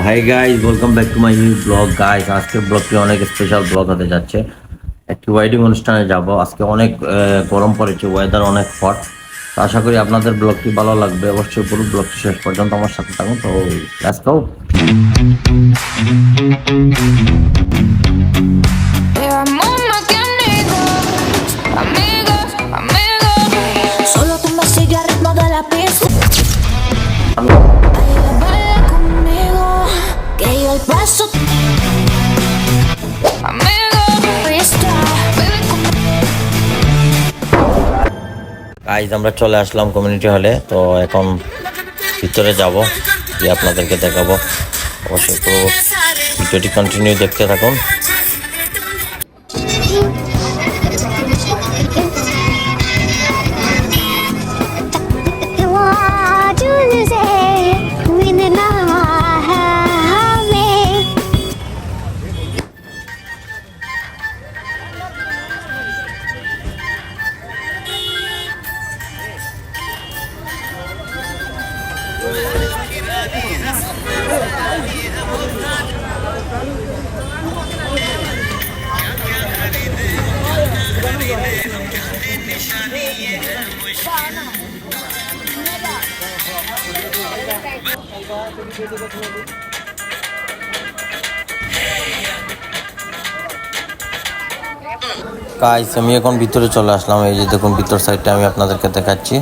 Hi guys, welcome back to my new blog guys. আজকে ব্লগটি অনেক স্পেশাল ব্লগ হতে যাচ্ছে। একটি ওয়েডিং অনুষ্ঠানে যাব। আজকে অনেক গরম পড়েছে, ওয়েদার অনেক হট। আশা করি আপনাদের ব্লগটি ভালো লাগবে। অবশ্যই পুরো ব্লগটি শেষ পর্যন্ত আমার সাথে থাকুন। তো let's go. Solo tumba sigue al ritmo de la pista. Baila conmigo, que yo el paso. Amigo, pista. Guys, আমরা চলে আসলাম কমিউনিটি হলে। তো এখন ভিতরে যাব, যে আপনাদেরকে দেখাবো। অবশ্যই পুরো ভিডিওটি কন্টিনিউ দেখতে থাকুন। গাইস, আমি এখন ভিতরে চলে আসলাম। এই যে দেখুন, ভিতর সাইডটা আমি আপনাদেরকে দেখাচ্ছি।